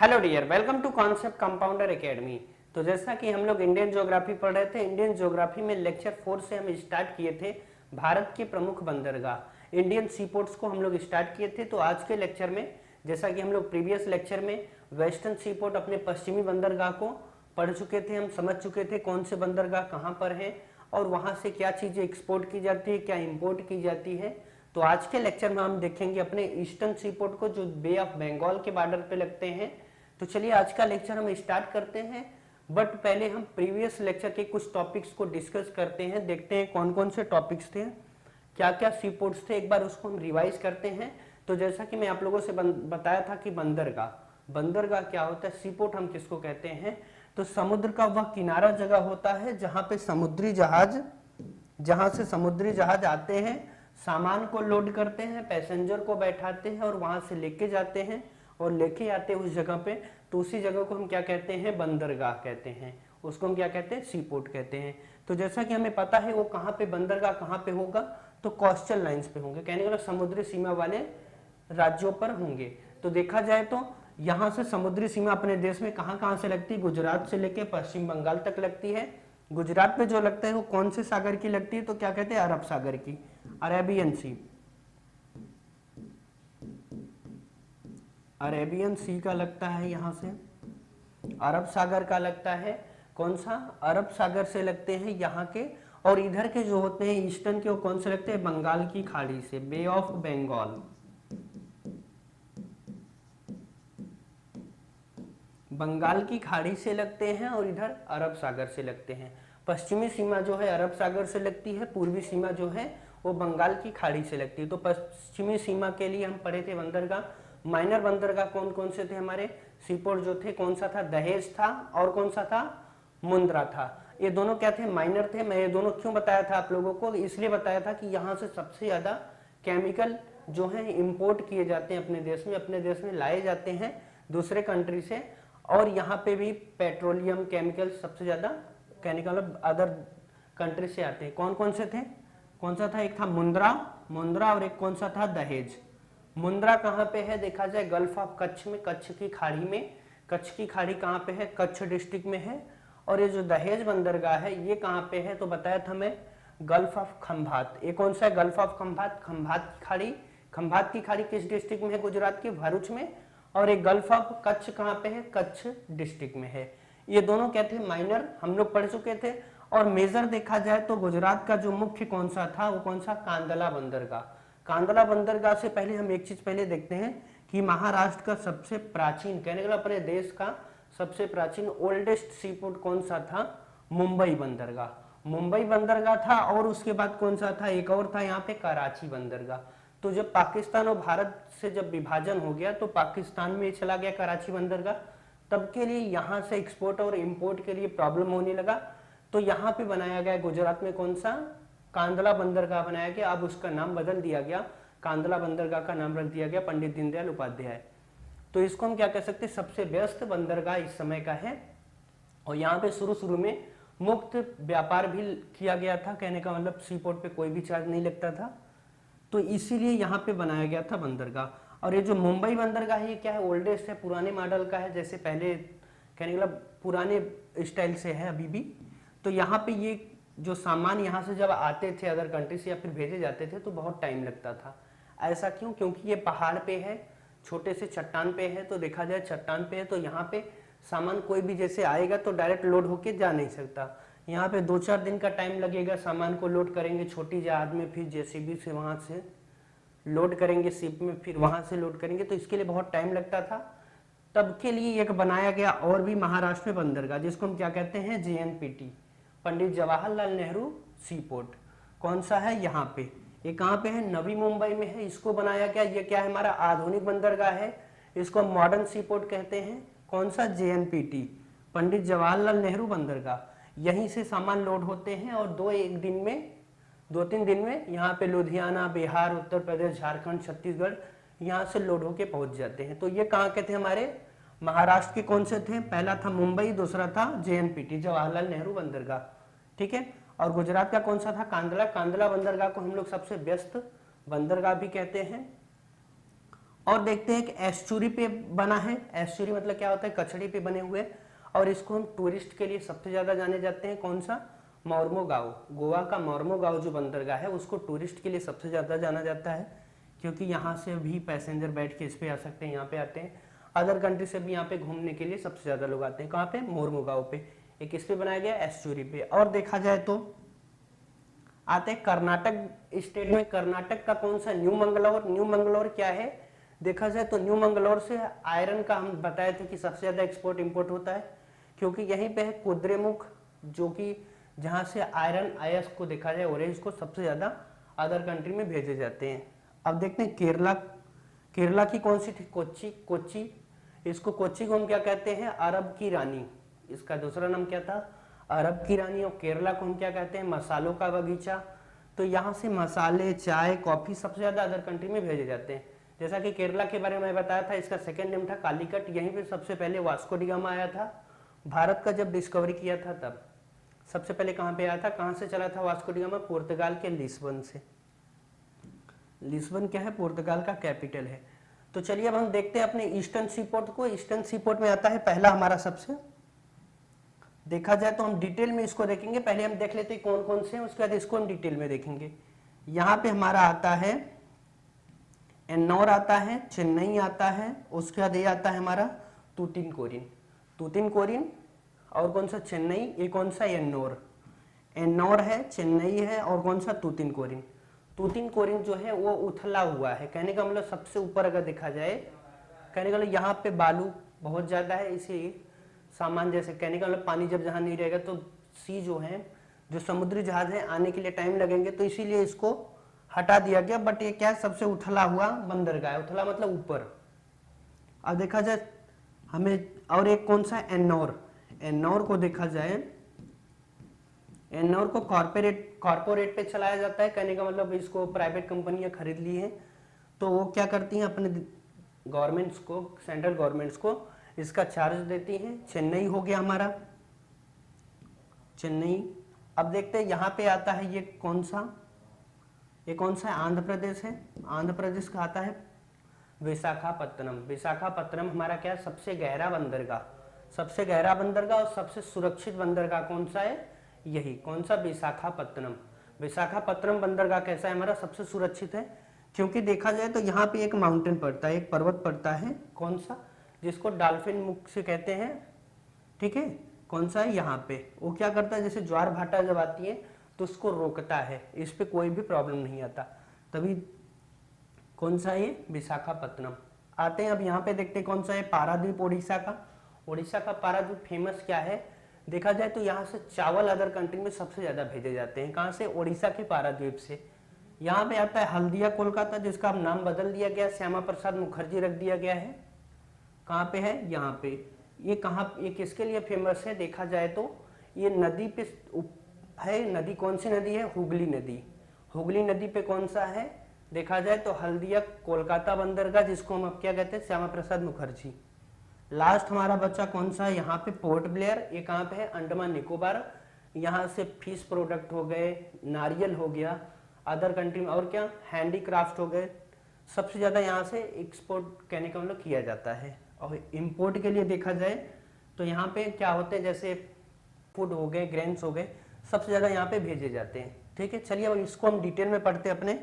Hello dear, welcome to concept compounder academy. तो जैसा कि हम लोग इंडियन ज्योग्राफी पढ़ रहे थे, इंडियन ज्योग्राफी में लेक्चर 4 से हम स्टार्ट किए थे भारत के प्रमुख बंदरगाह इंडियन सीपोर्ट्स को हम लोग स्टार्ट किए थे। तो आज के लेक्चर में, जैसा कि हम लोग प्रीवियस लेक्चर में वेस्टर्न सीपोर्ट अपने पश्चिमी बंदरगाह को पढ़ चुके थे, हम समझ चुके थे कौन से बंदरगाह कहाँ पर हैं और वहाँ से क्या चीज़ें एक्सपोर्ट की जाती है, क्या इम्पोर्ट की जाती है। तो आज के लेक्चर में हम देखेंगे अपने ईस्टर्न सीपोर्ट को, जो बे ऑफ बंगाल के बॉर्डर पे लगते हैं। तो चलिए आज का लेक्चर हम स्टार्ट करते हैं, बट पहले हम प्रीवियस लेक्चर के कुछ टॉपिक्स को डिस्कस करते हैं, देखते हैं कौन कौन से टॉपिक्स थे, क्या क्या सीपोर्ट्स थे, एक बार उसको हम रिवाइज करते हैं। तो जैसा कि मैं आप लोगों से बताया था कि बंदरगाह क्या होता है, सीपोर्ट हम किसको कहते हैं। तो समुद्र का वह किनारा जगह होता है जहाँ पे जहाँ से समुद्री जहाज आते हैं, सामान को लोड करते हैं, पैसेंजर को बैठाते हैं और वहां से लेके जाते हैं और लेके आते हैं उस जगह पे। तो उसी जगह को हम क्या कहते हैं, बंदरगाह कहते हैं, उसको हम क्या कहते हैं, सीपोर्ट कहते हैं। तो जैसा कि हमें पता है वो कहाँ पे बंदरगाह कहाँ पे होगा, तो कोस्टल लाइंस पे होंगे, कहने का मतलब समुद्री सीमा वाले राज्यों पर होंगे। तो देखा जाए तो यहाँ से समुद्री सीमा अपने देश में कहाँ कहाँ से लगती है, गुजरात से लेके पश्चिम बंगाल तक लगती है। गुजरात में जो लगता है वो कौन से सागर की लगती है, तो क्या कहते हैं, अरब सागर की, अरेबियन सी का लगता है, यहाँ से अरब सागर का लगता है। कौन सा, अरब सागर से लगते हैं यहाँ के। और इधर के जो होते हैं ईस्टर्न के, वो कौन से लगते हैं, बंगाल की खाड़ी से, बे ऑफ बंगाल, बंगाल की खाड़ी से लगते हैं और इधर अरब सागर से लगते हैं। पश्चिमी सीमा जो है अरब सागर से लगती है, पूर्वी सीमा जो है वो बंगाल की खाड़ी से लगती है। तो पश्चिमी सीमा के लिए हम पढ़े थे बंदरगाह। माइनर बंदरगाह कौन कौन से थे हमारे, सीपोर्ट जो थे, कौन सा था, दहेज था और कौन सा था, मुंद्रा था। ये दोनों क्या थे, माइनर थे। मैं ये दोनों क्यों बताया था आप लोगों को, इसलिए बताया था कि यहाँ से सबसे ज्यादा केमिकल जो है इंपोर्ट किए जाते हैं अपने देश में लाए जाते हैं दूसरे कंट्री से। और यहाँ पे भी पेट्रोलियम केमिकल सबसे ज्यादा केमिकल अदर कंट्री से आते हैं। कौन कौन से थे, कौन सा था, एक था मुंद्रा और एक कौन सा था, दहेज। मुंद्रा कहाँ पे है, देखा जाए गल्फ ऑफ कच्छ में, कच्छ की खाड़ी में। कच्छ की खाड़ी कहाँ पे है, कच्छ डिस्ट्रिक्ट में है। और ये जो दहेज बंदरगाह है ये कहाँ पे है, तो बताया था मैं, गल्फ ऑफ खंभात। ये कौन सा है, गल्फ ऑफ खंभात, खंभात की खाड़ी। खंभात की खाड़ी किस डिस्ट्रिक्ट में है, गुजरात के भरूच में। और एक गल्फ ऑफ कच्छ कहाँ पे है, कच्छ डिस्ट्रिक्ट में है। ये दोनों क्या थे, माइनर, हम लोग पढ़ चुके थे। और मेजर देखा जाए तो गुजरात का जो मुख्य कौन सा था, वो कौन सा, कांदला बंदरगाह। कांदला बंदरगाह से पहले हम एक चीज पहले देखते हैं कि महाराष्ट्र का सबसे प्राचीन, कहने का अपने देश का सबसे प्राचीन ओल्डेस्ट सीपोर्ट कौन सा था, मुंबई बंदरगाह। मुंबई बंदरगाह था और उसके बाद कौन सा था, एक और था यहाँ पे, कराची बंदरगाह। तो जब पाकिस्तान और भारत से जब विभाजन हो गया तो पाकिस्तान में चला गया कराची बंदरगाह, तब के लिए यहाँ से एक्सपोर्ट और इंपोर्ट के लिए प्रॉब्लम होने लगा। तो यहाँ पे बनाया गया गुजरात में कौन सा, कांदला बंदरगाह बनाया गया। अब उसका नाम बदल दिया गया, कांदला बंदरगाह का नाम रख दिया गया पंडित दीनदयाल उपाध्याय। तो इसको हम क्या कह सकते हैं, सबसे व्यस्त बंदरगाह इस समय का है। और यहाँ पे शुरू में मुक्त व्यापार भी किया गया था, कहने का मतलब सीपोर्ट पे कोई भी चार्ज नहीं लगता था, तो इसीलिए यहाँ पे बनाया गया था बंदरगाह। और ये जो मुंबई बंदरगाह है ये क्या है, ओल्डेस्ट है, पुराने मॉडल का है, जैसे पहले, कहने का मतलब पुराने स्टाइल से है अभी भी। तो यहाँ पे ये जो सामान यहाँ से जब आते थे अदर कंट्री से या फिर भेजे जाते थे तो बहुत टाइम लगता था। ऐसा क्यों, क्योंकि ये पहाड़ पे है, छोटे से चट्टान पे है। तो देखा जाए चट्टान पे है तो यहाँ पे सामान कोई भी जैसे आएगा तो डायरेक्ट लोड होके जा नहीं सकता। यहाँ पे 2-4 दिन का टाइम लगेगा, सामान को लोड करेंगे छोटी जहाज में, फिर जेसीबी से वहां से लोड करेंगे शिप में, फिर वहां से लोड करेंगे, तो इसके लिए बहुत टाइम लगता था। तब के लिए एक बनाया गया और भी महाराष्ट्र में बंदरगाह, जिसको हम क्या कहते हैं, JNPT, पंडित जवाहरलाल नेहरू सीपोर्ट। कौन सा है, यहाँ पे, ये कहाँ पे है, नवी मुंबई में है। इसको बनाया गया, ये क्या है, हमारा आधुनिक बंदरगाह है, इसको मॉडर्न सीपोर्ट कहते हैं। कौन सा, JNPT, पंडित जवाहरलाल नेहरू बंदरगाह। यहीं से सामान लोड होते हैं और 2-3 दिन में यहाँ पे लुधियाना, बिहार, उत्तर प्रदेश, झारखंड, छत्तीसगढ़, यहाँ से लोड होके पहुंच जाते हैं। तो ये कहाँ के थे, हमारे महाराष्ट्र के कौन से थे, पहला था मुंबई, दूसरा था JNPT, जवाहरलाल नेहरू बंदरगाह, ठीक है। और गुजरात का कौन सा था, कांदला। कांदला बंदरगाह को हम लोग सबसे व्यस्त बंदरगाह भी कहते हैं। और देखते हैं कि एस्चुरी पे बना है। एस्चुरी मतलब क्या होता है, कचड़ी पे बने हुए, और इसको हम टूरिस्ट के लिए सबसे ज्यादा जाने जाते हैं। कौन सा, मोर्मुगाओ। गोवा का मोर्मुगाओ जो बंदरगाह है उसको टूरिस्ट के लिए सबसे ज्यादा जाना जाता है, क्योंकि यहाँ से भी पैसेंजर बैठ के इस पे आ सकते हैं, यहाँ पे आते हैं। अदर कंट्री से भी यहाँ पे घूमने के लिए सबसे ज्यादा लोग आते हैं। कहाँ पे, मोर्मुगाओ पे। एक इस पे बनाया गया एस्चुरी पे। और देखा जाए तो आते हैं कर्नाटक स्टेट में। कर्नाटक का कौन सा, न्यू मंगलौर। न्यू मंगलौर क्या है, देखा जाए तो न्यू मंगलौर से आयरन का हम बताए थे कि सबसे ज्यादा एक्सपोर्ट इंपोर्ट होता है, क्योंकि यहीं पे है कुद्रेमुख, जो कि जहां से आयरन अयस्क को देखा जाए ओरेंज को सबसे ज्यादा अदर कंट्री में भेजे जाते हैं। अब देखते हैं केरला। केरला की कौन सी थी, कोच्चि। कोच्चि, इसको कोच्चि को हम क्या कहते हैं, अरब की रानी। इसका दूसरा नाम क्या था, अरब की रानी। और केरला को हम क्या कहते हैं, मसालों का बगीचा। तो यहाँ से मसाले, चाय, कॉफी सबसे ज्यादा अदर कंट्री में भेजे जाते हैं। जैसा कि केरला के बारे में मैं बताया था, इसका सेकंड नेम था कालीकट। यहीं पे सबसे पहले वास्को डी गामा आया था, भारत का जब डिस्कवरी किया था तब सबसे पहले कहाँ पे आया था, कहाँ से चला था वास्को डी गामा, पुर्तगाल के लिस्बन से। लिस्बन क्या है, पुर्तगाल का कैपिटल है। तो चलिए अब हम देखते हैं अपने ईस्टर्न सीपोर्ट को। ईस्टर्न सीपोर्ट में आता है पहला हमारा सबसे, देखा जाए तो हम डिटेल में इसको देखेंगे। पहले हम देख लेते हैं कौन कौन से हैं, उसके बाद इसको हम डिटेल में देखेंगे। यहाँ पे हमारा आता है एन्नौर, आता है चेन्नई, आता है उसके बाद ये आता है हमारा तूतिनकोरिन। तूतिनकोरिन और कौन सा, चेन्नई। ये कौन सा, एन्नौर। एन्नौर है, चेन्नई है, और कौन सा, तूतिनकोरिन। तूतिनकोरिन जो है वो उथला हुआ है, कहने का मतलब सबसे ऊपर अगर देखा जाए, कहने का मतलब यहाँ पे बालू बहुत ज्यादा है, इसी सामान जैसे, कहने का मतलब पानी जब जहाँ नहीं रहेगा तो सी जो है, जो समुद्री जहाज है आने के लिए टाइम लगेंगे, तो इसीलिए इसको हटा दिया गया। बट ये क्या है, सबसे उथला हुआ बंदरगाह है। उथला मतलब ऊपर। अब देखा जाए हमें, और एक कौन सा, एन्नौर। एन्नौर को देखा जाए, एन्नौर को कॉर्पोरेट पे चलाया जाता है, कहने का मतलब इसको प्राइवेट कंपनियां खरीद ली हैं, तो वो क्या करती हैं, अपने गवर्नमेंट्स को, सेंट्रल गवर्नमेंट्स को इसका चार्ज देती हैं। चेन्नई हो गया हमारा, चेन्नई। अब देखते हैं यहाँ पे आता है ये कौन सा, ये कौन सा है, आंध्र प्रदेश है। आंध्र प्रदेश का आता है विशाखापत्तनम। विशाखापत्तनम हमारा क्या है, सबसे गहरा बंदरगाह। सबसे गहरा बंदरगाह और सबसे सुरक्षित बंदरगाह कौन सा है, यही कौन सा, विशाखापत्तनम। विशाखापत्तनम बंदरगाह कैसा है हमारा, सबसे सुरक्षित है, क्योंकि देखा जाए तो यहाँ पे एक माउंटेन पड़ता है, एक पर्वत पड़ता है, कौन सा, जिसको डॉल्फिन मुख से कहते हैं, ठीक है। कौन सा है, यहाँ पे वो क्या करता है, जैसे ज्वार भाटा जब आती है तो उसको रोकता है, इस पे कोई भी प्रॉब्लम नहीं आता, तभी कौन सा है ये, विशाखापत्तनम। आते हैं अब यहाँ पे देखते हैं कौन सा है, पारादीप, उड़ीसा का। उड़ीसा का पारादीप फेमस क्या है, देखा जाए तो यहाँ से चावल अदर कंट्री में सबसे ज्यादा भेजे जाते हैं। कहाँ से, उड़ीसा के पारादीप से। यहाँ पे आता है हल्दिया कोलकाता, जिसका अब नाम बदल दिया गया, श्यामा प्रसाद मुखर्जी रख दिया गया है। कहाँ पे है, यहाँ पे। ये कहाँ, ये किसके लिए फेमस है, देखा जाए तो ये नदी पे है। नदी कौन सी नदी है, हुगली नदी। हुगली नदी पे कौन सा है, देखा जाए तो हल्दिया कोलकाता बंदरगाह, जिसको हम अब क्या कहते हैं, श्यामा प्रसाद मुखर्जी। लास्ट हमारा बच्चा कौन सा है, यहाँ पे पोर्ट ब्लेयर। ये कहाँ पे है, अंडमान निकोबार। यहाँ से फिश प्रोडक्ट हो गए, नारियल हो गया अदर कंट्री में, और क्या, हैंडीक्राफ्ट हो गए, सबसे ज्यादा यहाँ से एक्सपोर्ट कहने का मतलब किया जाता है। और इंपोर्ट के लिए देखा जाए तो यहाँ पे क्या होते हैं, जैसे फूड हो गए, ग्रेन्स हो गए, सबसे ज्यादा यहाँ पे भेजे जाते हैं, ठीक है। चलिए अब इसको हम डिटेल में पढ़ते हैं, अपने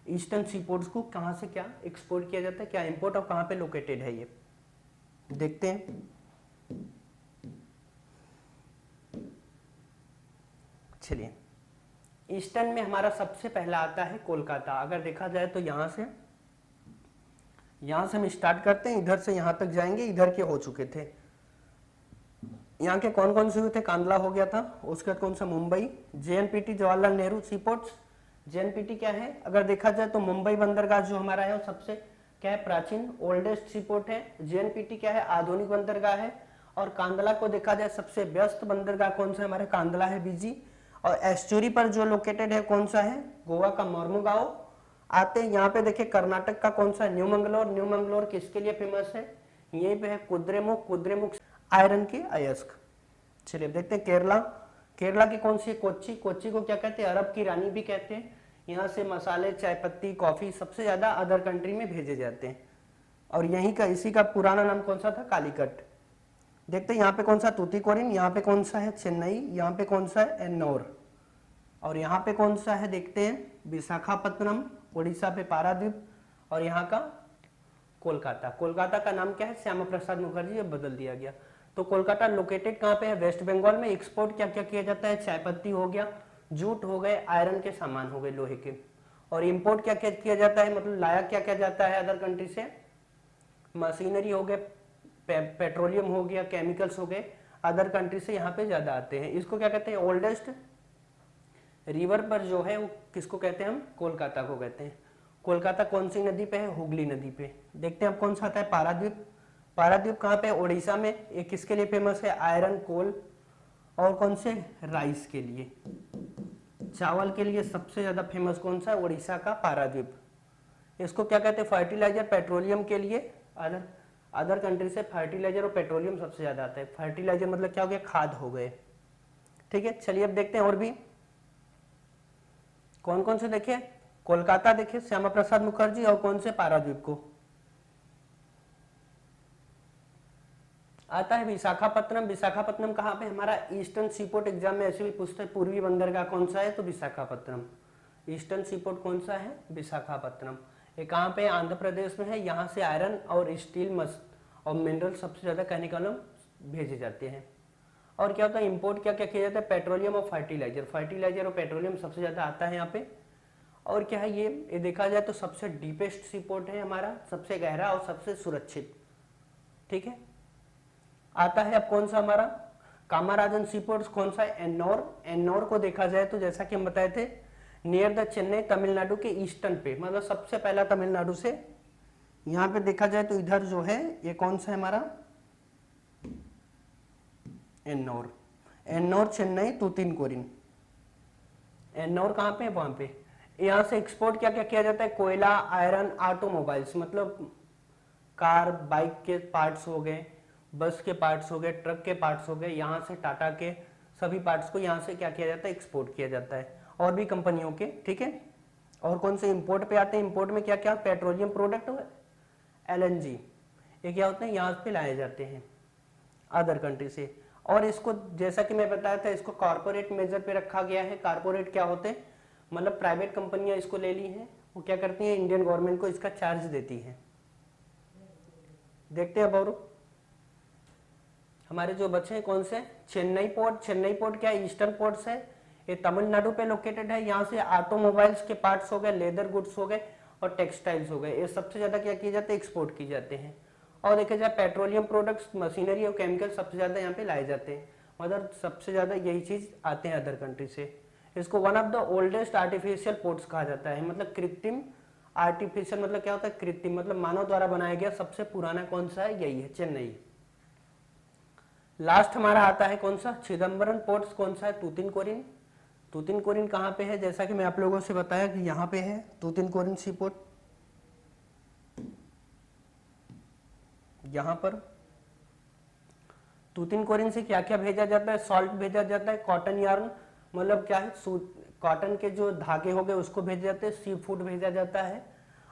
ईस्टर्न सीपोर्ट्स को, कहाँ से क्या एक्सपोर्ट किया जाता है, क्या इंपोर्ट, और कहाँ पे लोकेटेड है, ये देखते हैं। चलिए, ईस्टर्न में हमारा सबसे पहला आता है कोलकाता। अगर देखा जाए तो यहाँ से हम स्टार्ट करते हैं, इधर से यहाँ तक जाएंगे, इधर के हो चुके थे। यहाँ के कौन कौन से हुए थे, कांदला हो गया था, उसके बाद कौन सा, मुंबई, जेएनपीटी जवाहरलाल नेहरू सीपोर्ट्स। जेएनपीटी क्या है, अगर देखा जाए तो मुंबई बंदरगाह जो हमारा है वो सबसे क्या है, प्राचीन ओल्डेस्ट सीपोर्ट है। जेएनपीटी क्या है, आधुनिक बंदरगाह है। और कांदला को देखा जाए सबसे व्यस्त बंदरगाह कौन सा है, हमारे कांदला है, बीजी। और एस्चुरी पर जो लोकेटेड है कौन सा है, गोवा का मोर्मुगाओ। आते हैं यहाँ पे देखिए कर्नाटक का कौन सा, न्यू मंगलोर। न्यू मंगलोर किसके लिए फेमस है, यहीं पे है कुद्रेमुख। कुद्रेमुख आयरन के अयस्क। चलिए देखते हैं केरला। केरला की कौन सी, कोच्चि। कोच्चि को क्या कहते हैं, अरब की रानी भी कहते हैं। यहाँ से मसाले, चाय पत्ती, कॉफी सबसे ज्यादा अदर कंट्री में भेजे जाते हैं। और यहीं का इसी का पुराना नाम कौन सा था, कालीकट। देखते हैं यहाँ पे कौन सा तूतीकोरिन, यहाँ पे कौन सा है चेन्नई, यहाँ पे कौन सा है एन्नौर, और यहाँ पे कौन सा है देखते हैं विशाखापत्तनम, उड़ीसा पे पारादीप, और यहाँ का कोलकाता। कोलकाता का नाम क्या है, श्यामा प्रसाद मुखर्जी, अब बदल दिया गया। तो कोलकाता लोकेटेड कहाँ पे है, वेस्ट बंगाल में। एक्सपोर्ट क्या क्या किया जाता है, चाय पत्ती हो गया, जूट हो गए, आयरन के सामान हो गए लोहे के। और इंपोर्ट क्या क्या किया जाता है, मतलब लाया क्या क्या जाता है अदर कंट्री से, मशीनरी हो गए, पेट्रोलियम हो गया, केमिकल्स हो गए, अदर कंट्री से यहाँ पे ज्यादा आते हैं। इसको क्या कहते हैं, ओल्डेस्ट रिवर पर जो है वो किसको कहते हैं, हम कोलकाता को कहते हैं। कोलकाता कौन सी नदी पे है, हुगली नदी पे। देखते हैं अब कौन सा आता है, पारादीप। पारादीप कहाँ पे, उड़ीसा में। ये किसके लिए फेमस है, आयरन, कोल, और कौन से, राइस के लिए, चावल के लिए सबसे ज्यादा फेमस कौन सा है, उड़ीसा का पारादीप। इसको क्या कहते हैं, फर्टिलाइजर, पेट्रोलियम के लिए। अदर कंट्री से फर्टिलाइजर और पेट्रोलियम सबसे ज्यादा आता है। फर्टिलाइजर मतलब क्या हो गया, खाद हो गए। ठीक है, चलिए अब देखते हैं और भी कौन कौन से। देखिए कोलकाता, देखिए श्यामा प्रसाद मुखर्जी, और कौन से, पारादीप को। आता है विशाखापत्तनम। विशाखापत्तनम कहाँ पे, हमारा ईस्टर्न सीपोर्ट एग्जाम में ऐसे भी पूछते हैं, पूर्वी बंदरगाह कौन सा है, तो विशाखापत्तनम। ईस्टर्न सीपोर्ट कौन सा है, विशाखापत्तनम। ये कहाँ पे, आंध्र प्रदेश में है। यहाँ से आयरन और स्टील और मिनरल सबसे ज्यादा केमिकल भेजे जाते हैं। और क्या होता है, इंपोर्ट क्या क्या किया जाता है, पेट्रोलियम और फर्टिलाइजर। फर्टिलाइजर और पेट्रोलियम सबसे ज्यादा आता है यहाँ पे। और क्या है, ये देखा जाए तो सबसे डीपेस्ट सीपोर्ट है हमारा, सबसे गहरा और सबसे सुरक्षित। ठीक है, आता है अब कौन सा, हमारा कामाराजन सीपोर्ट कौन सा है, एन्नौर। एन्नौर को देखा जाए तो जैसा कि हम बताए थे, नियर द चेन्नई, तमिलनाडु के ईस्टर्न पे, मतलब सबसे पहला तमिलनाडु से यहाँ पे देखा जाए तो इधर जो है ये कौन सा है हमारा, एन्नौर। एन्नौर, चेन्नई, तूतीनकोरिन। एन्नौर कहाँ पे है, वहां पे। यहाँ से एक्सपोर्ट क्या क्या किया जाता है, कोयला, आयरन, ऑटोमोबाइल्स, मतलब कार, बाइक के पार्ट्स हो गए, बस के पार्ट्स हो गए, ट्रक के पार्ट्स हो गए, यहाँ से टाटा के सभी पार्ट्स को यहाँ से क्या किया जाता है, एक्सपोर्ट किया जाता है, और भी कंपनियों के। ठीक है, और कौन से इंपोर्ट पे आते हैं, इंपोर्ट में क्या क्या, पेट्रोलियम प्रोडक्ट, LNG, ये क्या होते हैं, यहाँ पे लाए जाते हैं अदर कंट्री से। और इसको जैसा कि मैं बताया था, इसको कॉर्पोरेट मेजर पे रखा गया है। कॉर्पोरेट क्या होते हैं, मतलब प्राइवेट कंपनियां इसको ले ली हैं, वो क्या करती हैं, इंडियन गवर्नमेंट को इसका चार्ज देती है। देखते हैं अब और हमारे जो बच्चे हैं कौन से, चेन्नई पोर्ट। चेन्नई पोर्ट क्या है, ईस्टर्न पोर्ट्स है, ये तमिलनाडु पे लोकेटेड है। यहाँ से ऑटोमोबाइल्स के पार्ट्स हो गए, लेदर गुड्स हो गए, और टेक्सटाइल्स हो गए, ये सबसे ज्यादा क्या किए जाते हैं, एक्सपोर्ट किए जाते हैं। और देखा जाए पेट्रोलियम प्रोडक्ट्स, मशीनरी और केमिकल सबसे ज्यादा यहाँ पे लाए जाते हैं, मतलब सबसे ज्यादा यही चीज आते हैं अदर कंट्री से। इसको one of the oldest artificial ports कहा जाता है, मतलब कृत्रिम। आर्टिफिशियल मतलब क्या होता है, कृत्रिम, मतलब मानव द्वारा बनाया गया सबसे पुराना कौन सा है, यही है, चेन्नई। लास्ट हमारा आता है कौन सा, चिदम्बरम पोर्ट्स कौन सा है, तूतीनकोरिन। तूतीनकोरिन कहाँ पे है, जैसा कि मैं आप लोगों से बताया कि यहाँ पे है तूतीनकोरिन सी पोर्ट, यहाँ पर। तूतीनकोरिन से क्या क्या भेजा जाता है, सॉल्ट भेजा जाता है, कॉटन यार्न, मतलब क्या है, कॉटन के जो धागे हो गए उसको भेजे जाते हैं, सी फूड भेजा जाता है,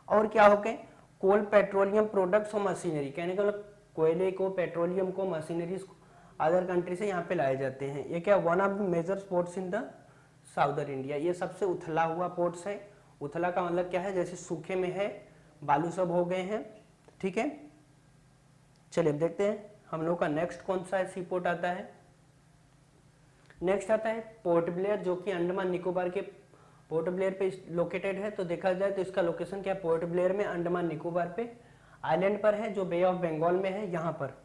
और क्या हो गए, कोल, पेट्रोलियम प्रोडक्ट्स और मशीनरी, कहने का मतलब कोयले को, पेट्रोलियम को, मशीनरीज को अदर कंट्री से यहाँ पे लाए जाते हैं। ये क्या, one of the major ports in the southern India. ये सबसे उथला हुआ पोर्ट्स है। उथला का मतलब क्या है, जैसे सूखे में है, बालू सब हो गए हैं। ठीक है, चलिए देखते हैं हम लोग का नेक्स्ट कौन सा है सी पोर्ट आता है। नेक्स्ट आता है पोर्ट ब्लेयर, जो कि अंडमान निकोबार के पोर्ट ब्लेयर पे लोकेटेड है। तो देखा जाए तो इसका लोकेशन क्या है, पोर्ट ब्लेयर में, अंडमान निकोबार पे आइलैंड पर है, जो बे ऑफ बंगाल में है। यहाँ पर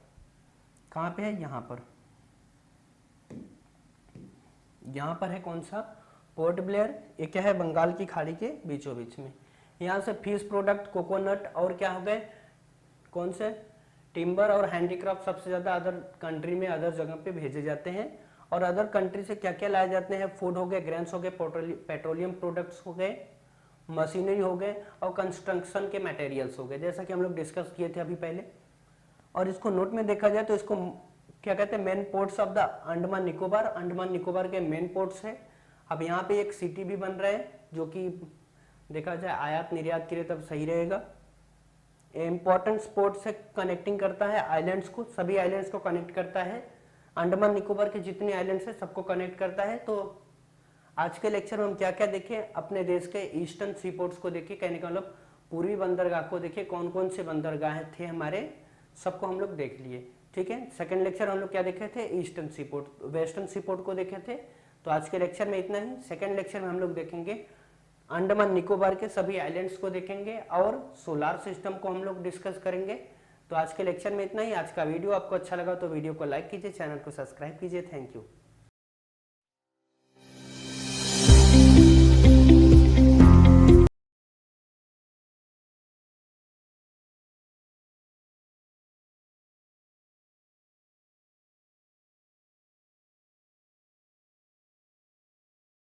कहाँ पे है, यहाँ पर, यहाँ पर है कौन सा, पोर्ट ब्लेयर। ये क्या है, बंगाल की खाड़ी के बीचों बीच में। यहाँ से फिश प्रोडक्ट, कोकोनट, और क्या हो गए, कौन से, टिम्बर और हैंडीक्राफ्ट सबसे ज्यादा अदर कंट्री में, अदर जगह पे भेजे जाते हैं। और अदर कंट्री से क्या क्या लाए जाते हैं, फूड हो गए, ग्रेन्स हो गए, पेट्रोलियम प्रोडक्ट्स हो गए, मशीनरी हो गए, और कंस्ट्रक्शन के मटेरियल्स हो गए, जैसा कि हम लोग डिस्कस किए थे अभी पहले। और इसको नोट में देखा जाए तो इसको क्या कहते हैं, main ports of the Andaman Nicobar. Andaman Nicobar के मेन पोर्ट्स है। अब यहाँ पे एक सिटी भी बन रहा है, जो कि देखा जाए आयात निर्यात के लिए तब सही रहेगा। इंपॉर्टेंट स्पोर्ट से कनेक्टिंग करता है आइलैंड्स को, सभी आइलैंड्स को कनेक्ट करता है, अंडमान निकोबार के जितने आइलैंड्स है सबको कनेक्ट करता है। तो आज के लेक्चर में हम क्या क्या देखें, अपने देश के ईस्टर्न सी पोर्ट्स को देखें, कहने का मतलब पूर्वी बंदरगाह को देखें, कौन कौन से बंदरगाह थे हमारे, सबको हम लोग देख लिए। ठीक है, सेकंड लेक्चर हम लोग क्या देखे थे, ईस्टर्न सी पोर्ट, वेस्टर्न सी पोर्ट को देखे थे। तो आज के लेक्चर में इतना ही। सेकंड लेक्चर में हम लोग देखेंगे अंडमान निकोबार के सभी आइलैंड्स को देखेंगे और सोलार सिस्टम को हम लोग डिस्कस करेंगे। तो आज के लेक्चर में इतना ही। आज का वीडियो आपको अच्छा लगा तो वीडियो को लाइक कीजिए, चैनल को सब्सक्राइब कीजिए। Thank you.